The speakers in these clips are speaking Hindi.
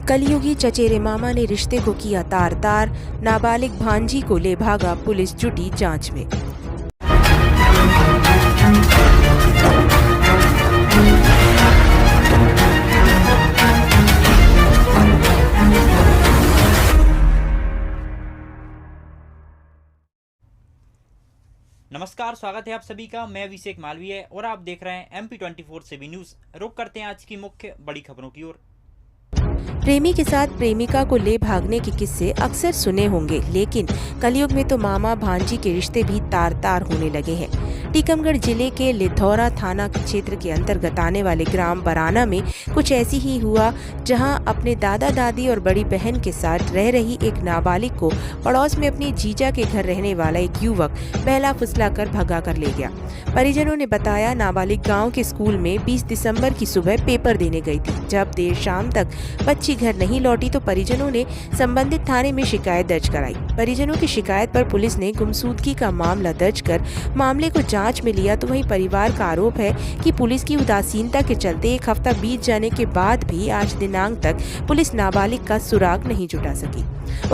कलयुगी चचेरे मामा ने रिश्ते को किया तार तार, नाबालिग भांजी को ले भागा, पुलिस जुटी जांच में। नमस्कार, स्वागत है आप सभी का। मैं अभिषेक मालवीय और आप देख रहे हैं MP24 से भी न्यूज। रुक करते हैं आज की मुख्य बड़ी खबरों की ओर। प्रेमी के साथ प्रेमिका को ले भागने के किस्से अक्सर सुने होंगे, लेकिन कलयुग में तो मामा भांजी के रिश्ते भी तार तार होने लगे हैं। टीकमगढ़ जिले के लिथौरा थाना क्षेत्र के अंतर्गत आने वाले ग्राम बराना में कुछ ऐसी ही हुआ, जहां अपने दादा दादी और बड़ी बहन के साथ रह रही एक नाबालिग को पड़ोस में अपनी जीजा के घर रहने वाला एक युवक बहला फुसला कर भगा कर ले गया। परिजनों ने बताया, नाबालिग गांव के स्कूल में 20 दिसंबर की सुबह पेपर देने गई थी। जब देर शाम तक बच्ची घर नहीं लौटी तो परिजनों ने संबंधित थाने में शिकायत दर्ज कराई। परिजनों की शिकायत पर पुलिस ने गुमशुदगी का मामला दर्ज कर मामले को जांच में लिया। तो वहीं परिवार का आरोप है कि पुलिस की उदासीनता के चलते एक हफ्ता बीत जाने के बाद भी आज दिनांक तक पुलिस नाबालिग का सुराग नहीं जुटा सकी।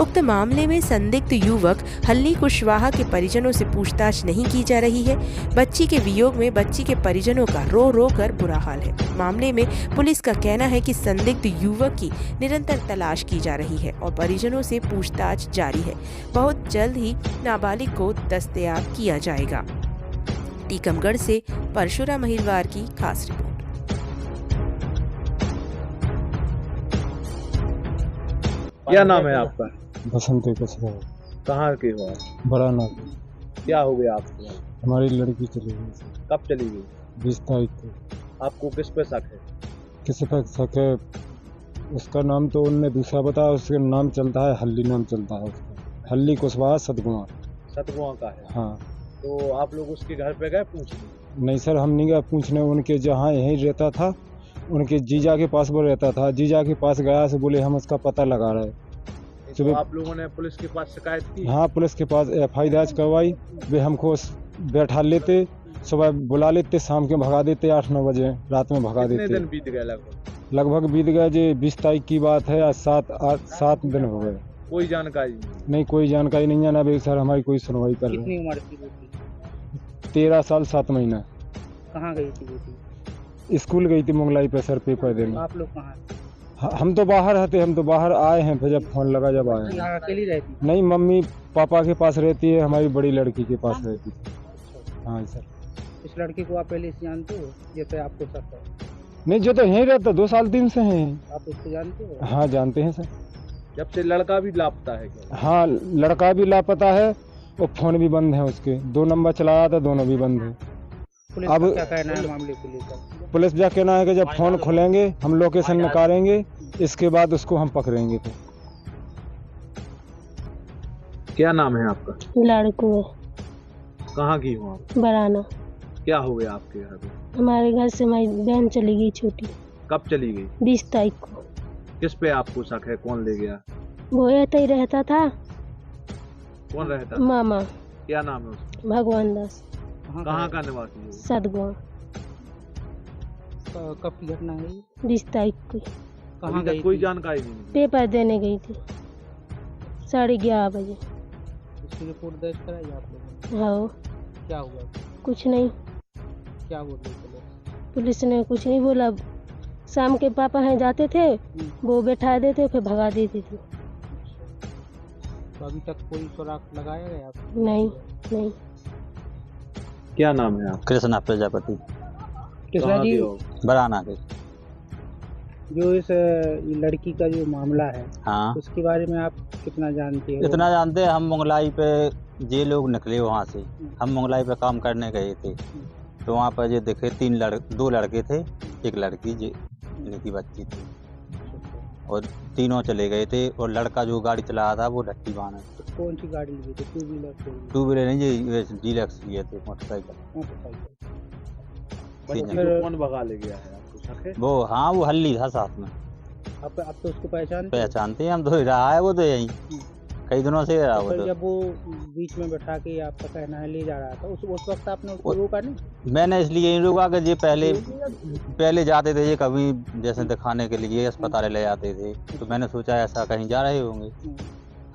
उक्त मामले में संदिग्ध युवक हल्ली कुशवाहा के परिजनों से पूछताछ नहीं की जा रही है। बच्ची के वियोग में बच्ची के परिजनों का रो रो कर बुरा हाल है। मामले में पुलिस का कहना है कि संदिग्ध युवक की निरंतर तलाश की जा रही है और परिजनों से पूछताछ जारी है। बहुत जल्द ही नाबालिग को दस्तयाब किया जाएगा। टीकमगढ़ से परशुराम महिलवार की खास रिपोर्ट। क्या नाम है आपका? बसंती कसरा। कहाँ के हो? बराना। क्या हो गया आपको? हमारी लड़की चली गई। कब चली गई? 20 तारीख को। आपको किस पे शक है? किस पे शक है? उसका नाम तो उनने दूसरा बताया, उसका नाम चलता है हल्ली, नाम चलता है उसका हल्ली कुशवाहा सतगुआ। सतगुआ का है? हाँ। तो आप लोग उसके घर पे गए पूछने? नहीं सर, हम नहीं गए पूछने। उनके जहाँ यहीं रहता था, उनके जीजा के पास वो रहता था। जीजा के पास गया से बोले हम उसका पता लगा रहे। तो आप लोगों ने पुलिस के पास शिकायत की? हाँ, पुलिस के पास FI दर्ज करवाई। वे हमको बैठा लेते, सुबह बुला लेते, शाम के भगा देते 8-9 बजे रात में भगा देते। कितने दिन बीत गए? लगभग बीत गए जी 20 तारीख की बात है। आज 7 दिन हो गए। कोई जानकारी नहीं, कोई जानकारी नहीं है ना। अभी सर हमारी कोई सुनवाई कर रहे। कितनी उम्र थी बेटी? 13 साल 7 महीना। कहाँ गई थी बेटी? स्कूल गई थी मंगलाई पे सर, पेपर देने। आप लोग कहाँ? हम तो बाहर थे, हम तो बाहर आए हैं। फिर जब फोन लगा जब आए। यहाँ अकेली रहती? नहीं, मम्मी पापा के पास रहती है, हमारी बड़ी लड़की के पास रहती थी। हाँ सर। इस लड़की को आप पहले से जानते हो? जैसे आपको शक है? नहीं, जो तो यहीं रहता 2 साल 3 से हैं। आप उसको जानते हो? हाँ, जानते हैं सर। जब से लड़का भी लापता है क्या? हाँ, लड़का भी लापता है और फोन भी बंद है उसके। 2 नंबर चलाया था, दोनों भी बंद है। पुलिस अब का क्या कहना है मामले को लेकर? पुलिस का कहना है कि जब फोन खुलेंगे हम लोकेशन निकालेंगे, इसके बाद उसको हम पकड़ेंगे। तो क्या नाम है आपका? लड़को कहाँ की हो आप? बराना। क्या हो गया आपके घर में? हमारे घर से हमारी बहन चली गई छोटी। कब चली गई? 20 तारीख को। किस पे आपको शक है? कौन ले गया? वो ऐसे ही रहता था। कौन रहता? मामा। क्या नाम है उसका? भगवान दास। कहाँ का निवासी है? सतगुआ। कब की घटना है? 20 तारीख को। कहाँ अभी गई तक कोई थी? जानकारी नहीं मिली। पेपर देने गई थी 11:30 बजे। इसकी रिपोर्ट दर्ज कराई आप लोगों ने? हाँ। क्या हुआ? कुछ नहीं, क्या बोल रही पुलिस? पुलिस ने कुछ नहीं बोला। शाम के पापा हैं जाते थे, वो बैठा देते फिर भगा देती थी। तो अभी तक कोई सुराग लगाया गया आप? नहीं नहीं। क्या नाम है आप? कृष्णा प्रजापति। कृष्णा जी, बराना के। जो इस लड़की का जो मामला है, हाँ, उसके बारे में आप कितना जानते हो? इतना जानते हैं, हम मंगलाई पे ये लोग निकले वहाँ से। हम मंगलाई पे काम करने गए थे, तो वहाँ पर ये दिखे 2 लड़के थे, एक लड़की जिनकी बच्ची थी, और तीनों चले गए थे। और लड़का जो गाड़ी चला रहा था वो लट्टी बांध है। तो कौन सी गाड़ी ली थी? 2 व्हीलर? 2 व्हीलर नहीं, ये डीलक्स लिए थे, मोटरसाइकिल। कौन भगा ले गया है? आपको शक है? वो हाँ, वो हल्ली था साथ में। अब तो उसको पहचानते पहचानते हैं हम, तो रहा है वो तो यहीं। कई दिनों से रहा तो वो फिर तो। जब वो बीच में बैठा के आपका कहना है ले जा रहा था, उस वक्त आपने उसको रोका नहीं? मैंने इसलिए नहीं रुका कि ये पहले जाते थे, ये कभी जैसे दिखाने के लिए अस्पताल ले जाते थे, तो मैंने सोचा ऐसा कहीं जा रहे होंगे,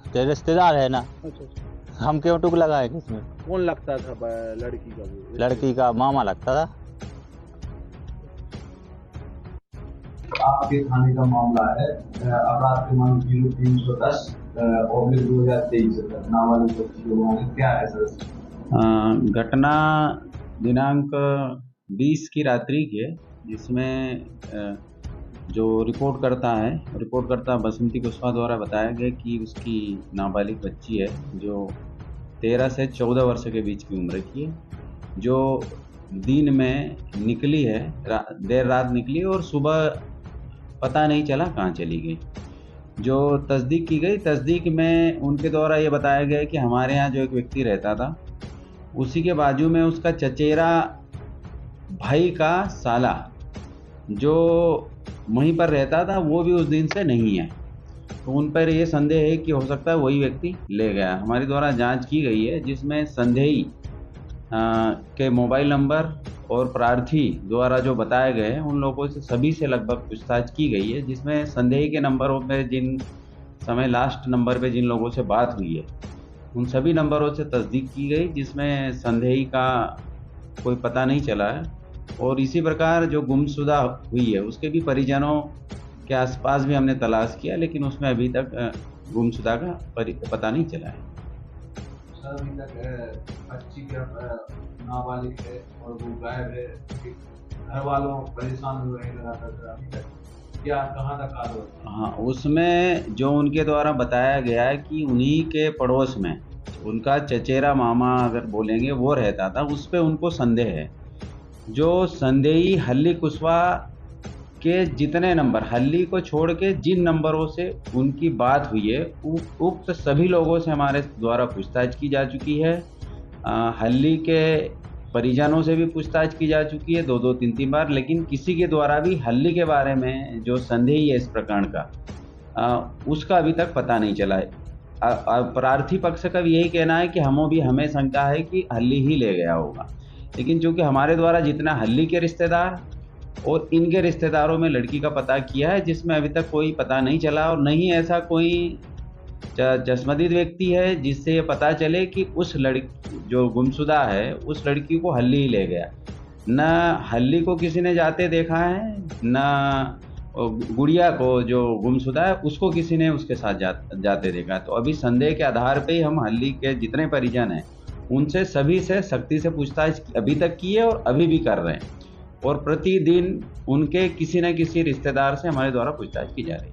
तो रिश्तेदार है ना, अच्छा अच्छा। हम क्यों टुक लगाएंगे इसमें। कौन लगता था लड़की का वो? लड़की का मामा लगता था। आपके थाने का मामला है अपराध क्रमांक 0310/2023 नाबालिग बच्ची को मारे, क्या है सर? घटना दिनांक 20 की रात्रि की है, जिसमें जो रिपोर्टकर्ता बसंती कुशवाहा द्वारा बताया गया कि उसकी नाबालिग बच्ची है जो 13 से 14 वर्ष के बीच की उम्र की है, जो दिन में निकली है, देर रात निकली और सुबह पता नहीं चला कहाँ चली गई। जो तस्दीक की गई, तस्दीक में उनके द्वारा ये बताया गया कि हमारे यहाँ जो एक व्यक्ति रहता था, उसी के बाजू में उसका चचेरा भाई का साला जो वहीं पर रहता था, वो भी उस दिन से नहीं है। तो उन पर ये संदेह है कि हो सकता है वही व्यक्ति ले गया। हमारे द्वारा जांच की गई है, जिसमें संदेही के मोबाइल नंबर और प्रार्थी द्वारा जो बताए गए हैं उन लोगों से सभी से लगभग पूछताछ की गई है, जिसमें संदेही के नंबरों में जिन समय लास्ट नंबर पे जिन लोगों से बात हुई है उन सभी नंबरों से तस्दीक की गई, जिसमें संदेही का कोई पता नहीं चला है। और इसी प्रकार जो गुमशुदा हुई है उसके भी परिजनों के आसपास भी हमने तलाश किया, लेकिन उसमें अभी तक गुमशुदा का पता नहीं चला है। सर अभी तक बच्ची का नाबालिग है और वो गायब है, घर वालों परेशान हो रहे हैं लगातार, अभी तक क्या कहाँ तक आ रहा? हाँ, उसमें जो उनके द्वारा बताया गया है कि उन्हीं के पड़ोस में उनका चचेरा मामा अगर बोलेंगे वो रहता था, उस पर उनको संदेह है। जो संदेही हल्ली कुशवाहा के जितने नंबर, हल्ली को छोड़ के जिन नंबरों से उनकी बात हुई है, उक्त सभी लोगों से हमारे द्वारा पूछताछ की जा चुकी है। हल्ली के परिजनों से भी पूछताछ की जा चुकी है 2-2, 3-3 बार, लेकिन किसी के द्वारा भी हल्ली के बारे में जो संदेही है इस प्रकरण का, उसका अभी तक पता नहीं चला है। प्रार्थी पक्ष का भी यही कहना है कि हमें शंका है कि हल्ली ही ले गया होगा, लेकिन चूंकि हमारे द्वारा जितना हल्ली के रिश्तेदार और इनके रिश्तेदारों में लड़की का पता किया है, जिसमें अभी तक कोई पता नहीं चला और नहीं ऐसा कोई चश्मदीद व्यक्ति है जिससे ये पता चले कि उस लड़की जो गुमशुदा है उस लड़की को हल्ली ही ले गया। न हल्ली को किसी ने जाते देखा है, न गुड़िया को जो गुमशुदा है उसको किसी ने उसके साथ जाते देखा। तो अभी संदेह के आधार पे ही हम हल्ली के जितने परिजन हैं उनसे सभी से सख्ती से पूछताछ अभी तक की है और अभी भी कर रहे हैं, और प्रतिदिन उनके किसी न किसी रिश्तेदार से हमारे द्वारा पूछताछ की जा रही है।